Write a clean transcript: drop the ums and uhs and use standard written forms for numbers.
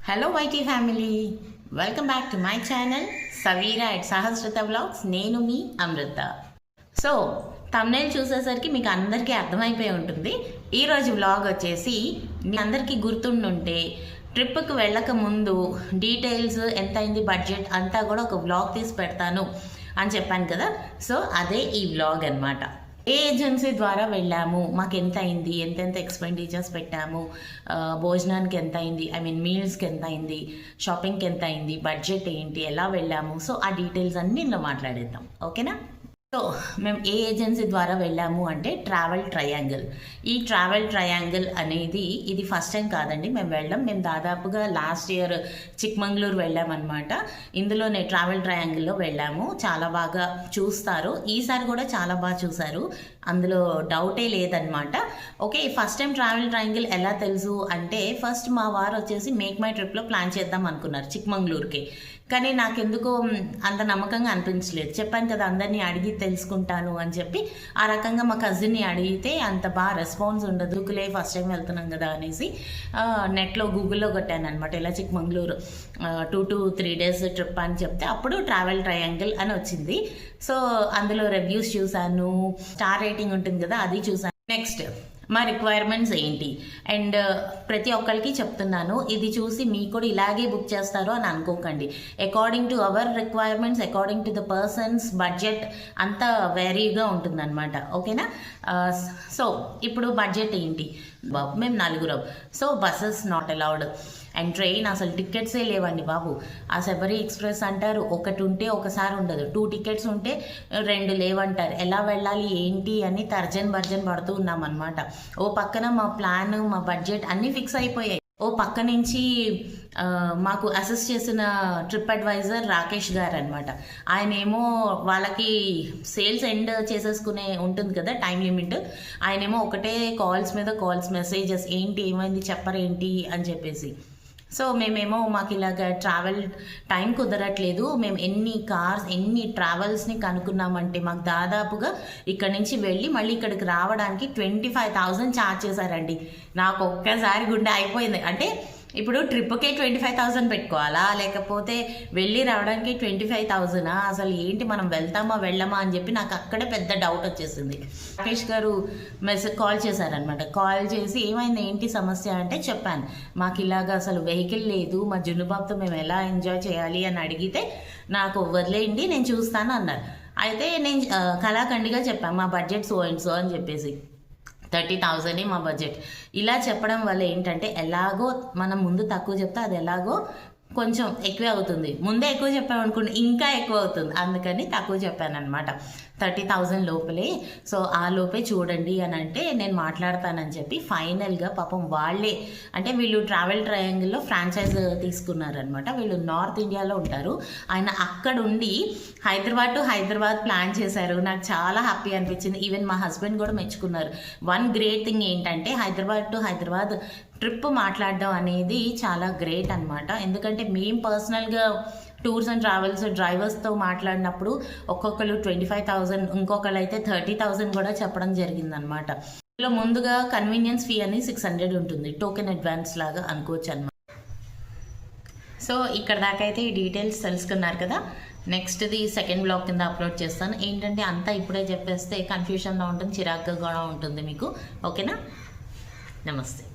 Hello YT family, welcome back to my channel Saveera at Sahasrata vlogs. నేను మీ అమృత. So thumbnail చూసేసరికి మీకు అందరికీ అర్థమైపోయి ఉంటుంది. ఈరోజు వ్లాగ్ వచ్చేసి మీ అందరికీ గుర్తుండుంటే ట్రిప్కి వెళ్ళక ముందు డీటెయిల్స్ ఎంత అయింది, బడ్జెట్ అంతా కూడా ఒక వ్లాగ్ తీసి పెడతాను అని చెప్పాను కదా. సో అదే ఈ వ్లాగ్ అనమాట. ఏ ఏజెన్సీ ద్వారా వెళ్ళాము, మాకు ఎంత అయింది, ఎంతెంత ఎక్స్పెండిచర్స్ పెట్టాము, భోజనానికి ఎంత అయింది, మీల్స్కి ఎంత అయింది, షాపింగ్కి ఎంత అయింది, బడ్జెట్ ఏంటి, ఎలా వెళ్ళాము, సో ఆ డీటెయిల్స్ అన్నీ ఇందులో మాట్లాడేద్దాం. ఓకేనా? సో మేము ఏ ఏజెన్సీ ద్వారా వెళ్ళాము అంటే ట్రావెల్ ట్రయాంగిల్. ఈ ట్రావెల్ ట్రయాంగిల్ అనేది ఇది ఫస్ట్ టైం కాదండి మేము దాదాపుగా లాస్ట్ ఇయర్ చిక్మంగళూరు వెళ్ళామన్నమాట. ఇందులోనే ట్రావెల్ ట్రయాంగిల్లో వెళ్ళాము. చాలా బాగా చూస్తారు, ఈసారి కూడా చాలా బాగా చూసారు, అందులో డౌటే లేదనమాట. Okay, first time travel triangle ఎలా తెలుసు అంటే ఫస్ట్ మా వారు వచ్చేసి మేక్ మై ట్రిప్లో ప్లాన్ చేద్దాం అనుకున్నారు చిక్మంగళూరుకి. కానీ నాకెందుకో అంత నమ్మకంగా అనిపించలేదు. చెప్పాను కదా అందరినీ అడిగి తెలుసుకుంటాను అని చెప్పి. ఆ రకంగా మా కజిన్ని అడిగితే అంత బాగా రెస్పాన్స్ ఉండదు, ఫస్ట్ టైం వెళ్తున్నాం కదా అనేసి నెట్లో గూగుల్లో కొట్టాను అనమాట. ఇలా చిక్మంగళూరు 2 to 3 days ట్రిప్ అని చెప్తే అప్పుడు ట్రావెల్ ట్రయాంగిల్ అని వచ్చింది. సో అందులో రివ్యూస్ చూశాను, స్టార్ రేటింగ్ ఉంటుంది కదా అది చూశాను. నెక్స్ట్ మా రిక్వైర్మెంట్స్ ఏంటి, అండ్ ప్రతి ఒక్కరికి చెప్తున్నాను, ఇది చూసి మీకు కూడా ఇలాగే బుక్ చేస్తారు అని అనుకోకండి. According to our requirements, according to the persons budget అంతా వేరీగా ఉంటుందన్నమాట. ఓకేనా? సో ఇప్పుడు బడ్జెట్ ఏంటి, బాబు మేము 4. So buses not allowed, and train అసలు టికెట్సే లేవండి బాబు. ఆ శబరి ఎక్స్ప్రెస్ అంటారు, ఒకటి ఉంటే ఒకసారి ఉండదు, 2 tickets ఉంటే 2 లేవంటారు. ఎలా వెళ్ళాలి ఏంటి అని తర్జన్ భర్జన్ పడుతూ ఉన్నాం అనమాట. ఓ పక్కన మా ప్లాన్, మా బడ్జెట్ అన్నీ ఫిక్స్ అయిపోయాయి. ఓ పక్క నుంచి మాకు అసిస్ట్ చేసిన ట్రిప్ అడ్వైజర్ రాకేష్ గారు అనమాట. ఆయన ఏమో వాళ్ళకి సేల్స్ ఎండ్ చేసేసుకునే ఉంటుంది కదా టైం లిమిట్, ఆయనేమో ఒకటే కాల్స్ మీద కాల్స్, మెసేజెస్, ఏంటి ఏమైంది చెప్పరేంటి అని చెప్పేసి. సో మేమేమో మాకు ఇలాగ ట్రావెల్ టైం కుదరట్లేదు, మేము ఎన్ని కార్స్ ఎన్ని ట్రావెల్స్ని కనుక్కున్నామంటే మాకు దాదాపుగా ఇక్కడ నుంచి వెళ్ళి మళ్ళీ ఇక్కడికి రావడానికి 25,000 ఛార్జ్ చేశారండి. నాకు ఒక్కసారి గుండె అయిపోయింది. అంటే ఇప్పుడు ట్రిప్కే 25,000 పెట్టుకోవాలా, లేకపోతే వెళ్ళి రావడానికి 25,000? అసలు ఏంటి, మనం వెళ్తామా వెళ్ళమా అని చెప్పి నాకు అక్కడే పెద్ద డౌట్ వచ్చేసింది. రాకేష్ గారు కాల్ చేశారనమాట. కాల్ చేసి ఏమైంది ఏంటి సమస్య అంటే చెప్పాను, మాకు ఇలాగ అసలు వెహికల్ లేదు, మా జున్నుబాబుతో మేము ఎలా ఎంజాయ్ చేయాలి అని అడిగితే నాకు వదిలేయండి నేను చూస్తాను అన్నారు. అయితే నేను కళాఖండిగా చెప్పాను మా బడ్జెట్ సో అండ్ సో అని చెప్పేసి. 30,000 మా బడ్జెట్. ఇలా చెప్పడం వల్ల ఏంటంటే ఎలాగో మనం ముందు తక్కువ చెప్తే అది ఎలాగో కొంచెం ఎక్కువే అవుతుంది, ముందే ఎక్కువ చెప్పామనుకోండి ఇంకా ఎక్కువ అవుతుంది, అందుకని తక్కువ చెప్పాను అనమాట. 30,000 లోపలే, సో ఆ లోపే చూడండి అని అంటే నేను మాట్లాడతానని చెప్పి ఫైనల్గా పాపం వాళ్ళే, అంటే వీళ్ళు ట్రావెల్ ట్రయాంగిల్లో ఫ్రాంచైజ్ తీసుకున్నారనమాట. వీళ్ళు నార్త్ ఇండియాలో ఉంటారు. ఆయన అక్కడుండి హైదరాబాద్ టు హైదరాబాద్ ప్లాన్ చేశారు. నాకు చాలా హ్యాపీ అనిపించింది. ఈవెన్ మా హస్బెండ్ కూడా మెచ్చుకున్నారు. వన్ గ్రేట్ థింగ్ ఏంటంటే హైదరాబాద్ టు హైదరాబాద్ ట్రిప్ మాట్లాడడం అనేది చాలా గ్రేట్ అనమాట. ఎందుకంటే మేము పర్సనల్గా టూర్స్ అండ్ ట్రావెల్స్ డ్రైవర్స్తో మాట్లాడినప్పుడు ఒక్కొక్కరు 25,000, ఇంకొకరు అయితే 30,000 కూడా చెప్పడం జరిగిందనమాట. ఇందులో ముందుగా కన్వీనియన్స్ ఫీ అని 600 ఉంటుంది, టోకెన్ అడ్వాన్స్ లాగా అనుకోవచ్చు అనమాట. సో ఇక్కడ దాకా అయితే ఈ డీటెయిల్స్ తెలుసుకున్నారు కదా. నెక్స్ట్ది సెకండ్ బ్లాగ్ కింద అప్లోడ్ చేస్తాను. ఏంటంటే అంతా ఇప్పుడే చెప్పేస్తే కన్ఫ్యూషన్గా ఉంటుంది, చిరాగ్గా కూడా ఉంటుంది మీకు. ఓకేనా? నమస్తే.